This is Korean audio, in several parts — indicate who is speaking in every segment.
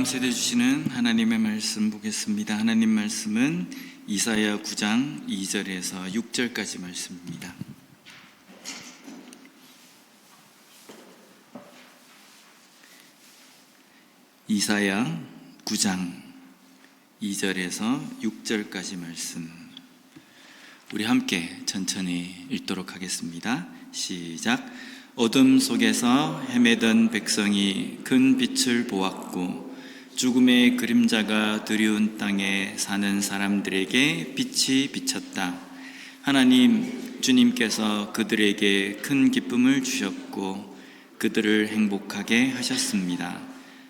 Speaker 1: 세대 주시는 하나님의 말씀 보겠습니다. 하나님 말씀은 이사야 9장 2절에서 6절까지 말씀입니다. 이사야 9장 2절에서 6절까지 말씀, 우리 함께 천천히 읽도록 하겠습니다. 시작. 어둠 속에서 헤매던 백성이 큰 빛을 보았고 죽음의 그림자가 드리운 땅에 사는 사람들에게 빛이 비쳤다. 하나님 주님께서 그들에게 큰 기쁨을 주셨고 그들을 행복하게 하셨습니다.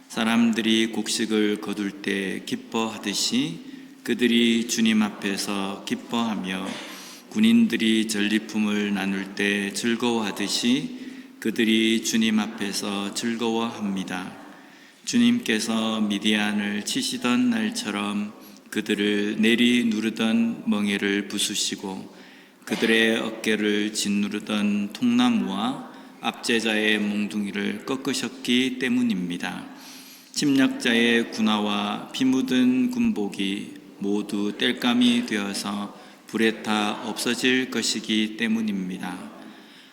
Speaker 1: 사람들이 곡식을 거둘 때 기뻐하듯이 그들이 주님 앞에서 기뻐하며 군인들이 전리품을 나눌 때 즐거워하듯이 그들이 주님 앞에서 즐거워합니다. 주님께서 미디안을 치시던 날처럼 그들을 내리 누르던 멍에를 부수시고 그들의 어깨를 짓누르던 통나무와 압제자의 몽둥이를 꺾으셨기 때문입니다. 침략자의 군화와 피 묻은 군복이 모두 땔감이 되어서 불에 타 없어질 것이기 때문입니다.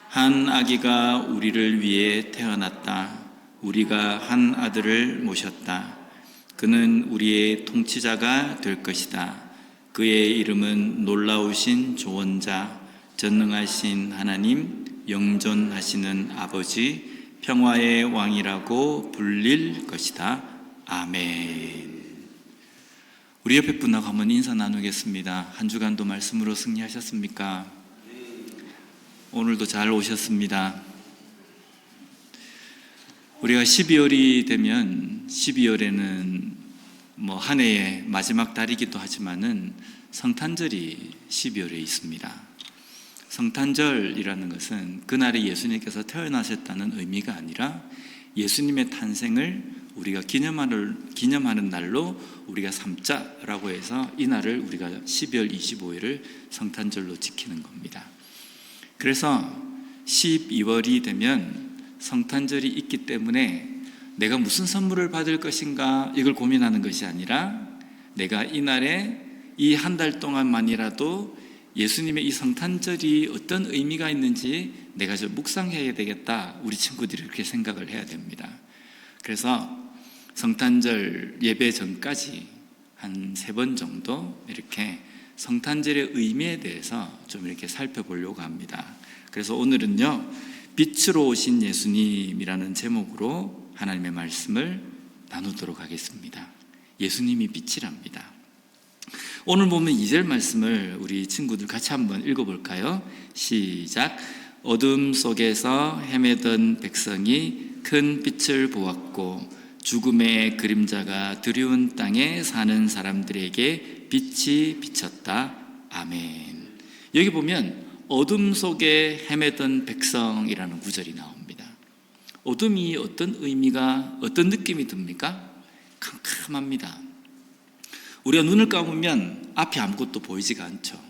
Speaker 1: 한 아기가 우리를 위해 태어났다. 우리가 한 아들을 모셨다. 그는 우리의 통치자가 될 것이다. 그의 이름은 놀라우신 조언자, 전능하신 하나님, 영존하시는 아버지, 평화의 왕이라고 불릴 것이다. 아멘. 우리 옆에 분하고 한번 인사 나누겠습니다. 한 주간도 말씀으로 승리하셨습니까? 오늘도 잘 오셨습니다. 우리가 12월이 되면 12월에는 한 해의 마지막 달이기도 하지만은 성탄절이 12월에 있습니다. 성탄절이라는 것은 그날에 예수님께서 태어나셨다는 의미가 아니라 예수님의 탄생을 우리가 기념하는 날로 우리가 삼자라고 해서 이 날을 우리가 12월 25일을 성탄절로 지키는 겁니다. 그래서 12월이 되면 성탄절이 있기 때문에 내가 무슨 선물을 받을 것인가 이걸 고민하는 것이 아니라 내가 이날에 이 한 달 동안만이라도 예수님의 이 성탄절이 어떤 의미가 있는지 내가 좀 묵상해야 되겠다. 우리 친구들이 그렇게 생각을 해야 됩니다. 그래서 성탄절 예배 전까지 한 3번 정도 이렇게 성탄절의 의미에 대해서 좀 이렇게 살펴보려고 합니다. 그래서 오늘은요, 빛으로 오신 예수님이라는 제목으로 하나님의 말씀을 나누도록 하겠습니다. 예수님이 빛이랍니다. 오늘 보면 2절 말씀을 우리 친구들 같이 한번 읽어볼까요? 시작. 어둠 속에서 헤매던 백성이 큰 빛을 보았고 죽음의 그림자가 드리운 땅에 사는 사람들에게 빛이 비쳤다. 아멘. 여기 보면 어둠 속에 헤매던 백성이라는 구절이 나옵니다. 어둠이 어떤 의미가, 어떤 느낌이 듭니까? 캄캄합니다. 우리가 눈을 감으면 앞이 아무것도 보이지가 않죠.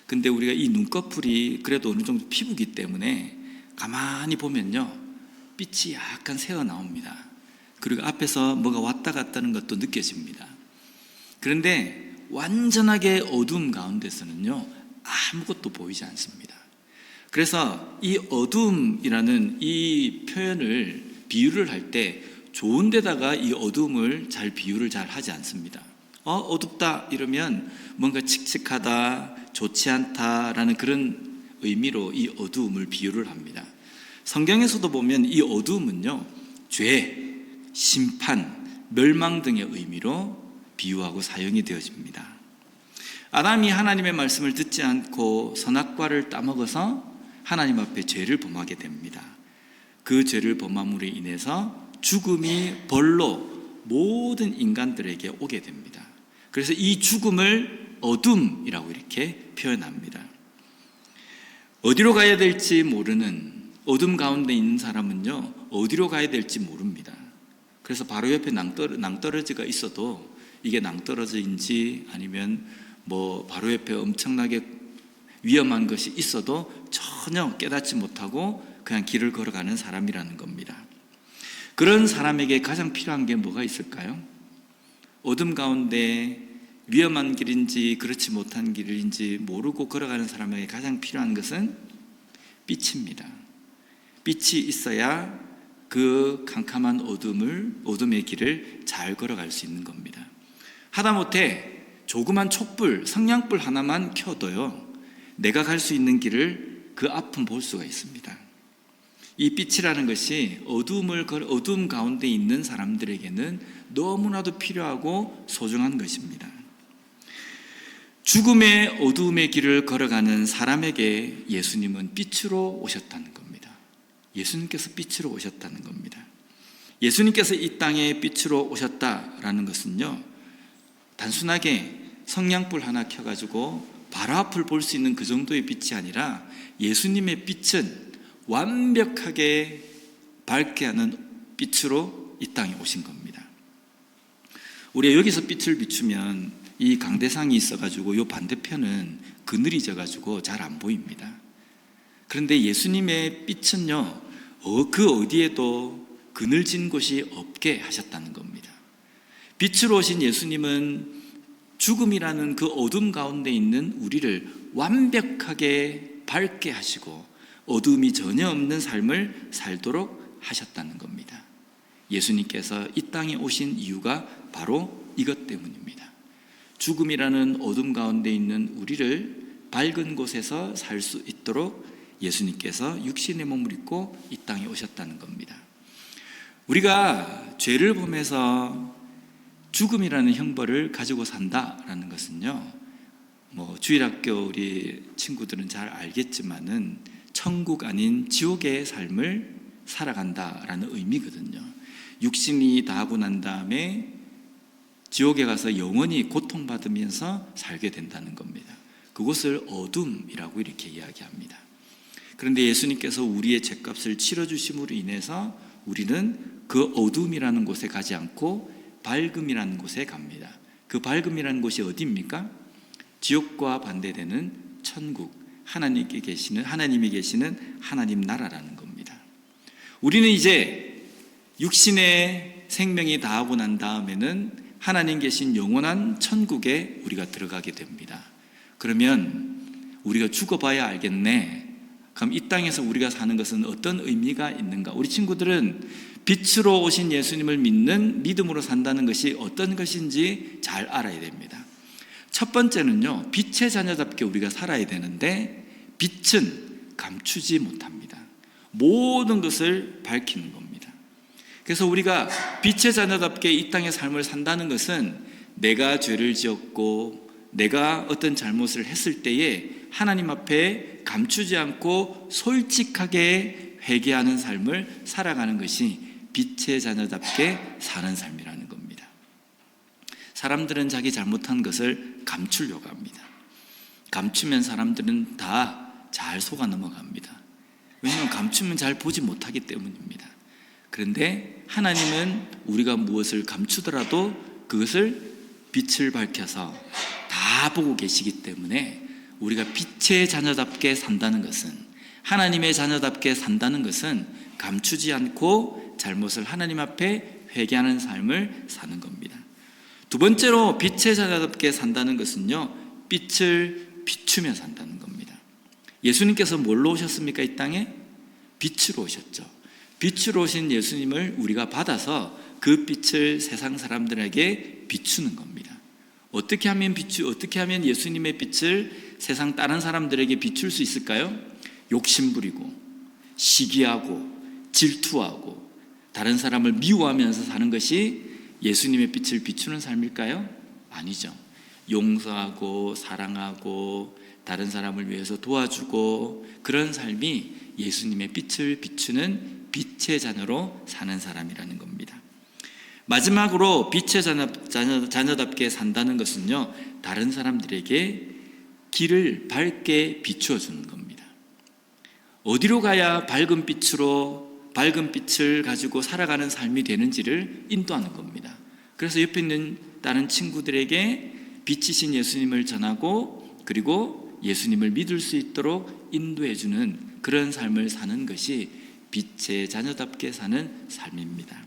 Speaker 1: 근데 우리가 이 눈꺼풀이 그래도 어느 정도 피부기 때문에 가만히 보면요, 빛이 약간 새어 나옵니다. 그리고 앞에서 뭐가 왔다 갔다 하는 것도 느껴집니다. 그런데 완전하게 어둠 가운데서는요, 아무것도 보이지 않습니다. 그래서 이 어둠이라는 이 표현을 비유를 할 때 좋은 데다가 이 어둠을 비유를 잘 하지 않습니다. 어둡다 이러면 뭔가 칙칙하다, 좋지 않다라는 그런 의미로 이 어두움을 비유를 합니다. 성경에서도 보면 이 어두움은요, 죄, 심판, 멸망 등의 의미로 비유하고 사용이 되어집니다. 아담이 하나님의 말씀을 듣지 않고 선악과를 따먹어서 하나님 앞에 죄를 범하게 됩니다. 그 죄를 범함으로 인해서 죽음이 벌로 모든 인간들에게 오게 됩니다. 그래서 이 죽음을 어둠이라고 이렇게 표현합니다. 어디로 가야 될지 모르는 어둠 가운데 있는 사람은요, 어디로 가야 될지 모릅니다. 그래서 바로 옆에 낭떠러지가 있어도 이게 낭떠러지인지 아니면 바로 옆에 엄청나게 위험한 것이 있어도 전혀 깨닫지 못하고 그냥 길을 걸어가는 사람이라는 겁니다. 그런 사람에게 가장 필요한 게 뭐가 있을까요? 어둠 가운데 위험한 길인지 그렇지 못한 길인지 모르고 걸어가는 사람에게 가장 필요한 것은 빛입니다. 빛이 있어야 그 캄캄한 어둠의 길을 잘 걸어갈 수 있는 겁니다. 하다못해 조그만 촛불, 성냥불 하나만 켜도요, 내가 갈 수 있는 길을 그 앞은 볼 수가 있습니다. 이 빛이라는 것이 어둠 가운데 있는 사람들에게는 너무나도 필요하고 소중한 것입니다. 죽음의 어두움의 길을 걸어가는 사람에게 예수님은 빛으로 오셨다는 겁니다. 예수님께서 빛으로 오셨다는 겁니다. 예수님께서 이 땅에 빛으로 오셨다라는 것은요, 단순하게 성냥불 하나 켜가지고 바로 앞을 볼 수 있는 그 정도의 빛이 아니라 예수님의 빛은 완벽하게 밝게 하는 빛으로 이 땅에 오신 겁니다. 우리가 여기서 빛을 비추면 이 강대상이 있어가지고 이 반대편은 그늘이 져가지고 잘 안 보입니다. 그런데 예수님의 빛은요, 그 어디에도 그늘진 곳이 없게 하셨다는 겁니다. 빛으로 오신 예수님은 죽음이라는 그 어둠 가운데 있는 우리를 완벽하게 밝게 하시고 어둠이 전혀 없는 삶을 살도록 하셨다는 겁니다. 예수님께서 이 땅에 오신 이유가 바로 이것 때문입니다. 죽음이라는 어둠 가운데 있는 우리를 밝은 곳에서 살 수 있도록 예수님께서 육신의 몸을 입고 이 땅에 오셨다는 겁니다. 우리가 죄를 범해서 죽음이라는 형벌을 가지고 산다라는 것은요, 주일학교 우리 친구들은 잘 알겠지만은 천국 아닌 지옥의 삶을 살아간다라는 의미거든요. 육신이 다하고 난 다음에 지옥에 가서 영원히 고통받으면서 살게 된다는 겁니다. 그것을 어둠이라고 이렇게 이야기합니다. 그런데 예수님께서 우리의 죄값을 치러주심으로 인해서 우리는 그 어둠이라는 곳에 가지 않고 밝음이라는 곳에 갑니다. 그 밝음이라는 곳이 어디입니까? 지옥과 반대되는 천국, 하나님이 계시는 하나님 나라라는 겁니다. 우리는 이제 육신의 생명이 다하고 난 다음에는 하나님 계신 영원한 천국에 우리가 들어가게 됩니다. 그러면 우리가 죽어봐야 알겠네. 그럼 이 땅에서 우리가 사는 것은 어떤 의미가 있는가? 우리 친구들은 빛으로 오신 예수님을 믿는 믿음으로 산다는 것이 어떤 것인지 잘 알아야 됩니다. 첫 번째는요, 빛의 자녀답게 우리가 살아야 되는데 빛은 감추지 못합니다. 모든 것을 밝히는 겁니다. 그래서 우리가 빛의 자녀답게 이 땅의 삶을 산다는 것은 내가 죄를 지었고 내가 어떤 잘못을 했을 때에 하나님 앞에 감추지 않고 솔직하게 회개하는 삶을 살아가는 것이 빛의 자녀답게 사는 삶이라는 겁니다. 사람들은 자기 잘못한 것을 감추려고 합니다. 감추면 사람들은 다 잘 속아 넘어갑니다. 왜냐하면 감추면 잘 보지 못하기 때문입니다. 그런데 하나님은 우리가 무엇을 감추더라도 그것을 빛을 밝혀서 다 보고 계시기 때문에 우리가 빛의 자녀답게 산다는 것은, 하나님의 자녀답게 산다는 것은 감추지 않고 잘못을 하나님 앞에 회개하는 삶을 사는 겁니다. 두 번째로 빛의 자녀답게 산다는 것은요, 빛을 비추며 산다는 겁니다. 예수님께서 뭘로 오셨습니까? 이 땅에 빛으로 오셨죠. 빛으로 오신 예수님을 우리가 받아서 그 빛을 세상 사람들에게 비추는 겁니다. 어떻게 하면 예수님의 빛을 세상 다른 사람들에게 비출 수 있을까요? 욕심부리고 시기하고 질투하고 다른 사람을 미워하면서 사는 것이 예수님의 빛을 비추는 삶일까요? 아니죠. 용서하고 사랑하고 다른 사람을 위해서 도와주고 그런 삶이 예수님의 빛을 비추는 빛의 자녀로 사는 사람이라는 겁니다. 마지막으로 빛의 자녀답게 산다는 것은요, 다른 사람들에게 길을 밝게 비추어 주는 겁니다. 어디로 가야 밝은 빛을 가지고 살아가는 삶이 되는지를 인도하는 겁니다. 그래서 옆에 있는 다른 친구들에게 빛이신 예수님을 전하고 그리고 예수님을 믿을 수 있도록 인도해 주는 그런 삶을 사는 것이 빛의 자녀답게 사는 삶입니다.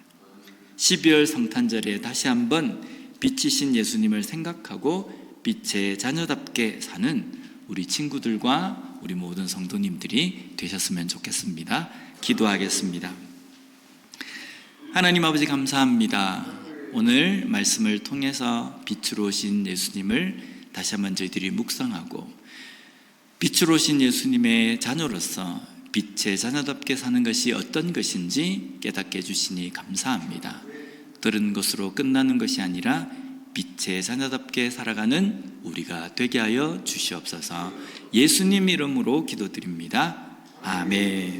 Speaker 1: 12월 성탄절에 다시 한번 빛이신 예수님을 생각하고 빛의 자녀답게 사는 우리 친구들과 우리 모든 성도님들이 되셨으면 좋겠습니다. 기도하겠습니다. 하나님 아버지 감사합니다. 오늘 말씀을 통해서 빛으로 오신 예수님을 다시 한번 저희들이 묵상하고 빛으로 오신 예수님의 자녀로서 빛의 자녀답게 사는 것이 어떤 것인지 깨닫게 해주시니 감사합니다. 들은 것으로 끝나는 것이 아니라 빛의 자녀답게 살아가는 우리가 되게 하여 주시옵소서. 예수님 이름으로 기도드립니다. 아멘.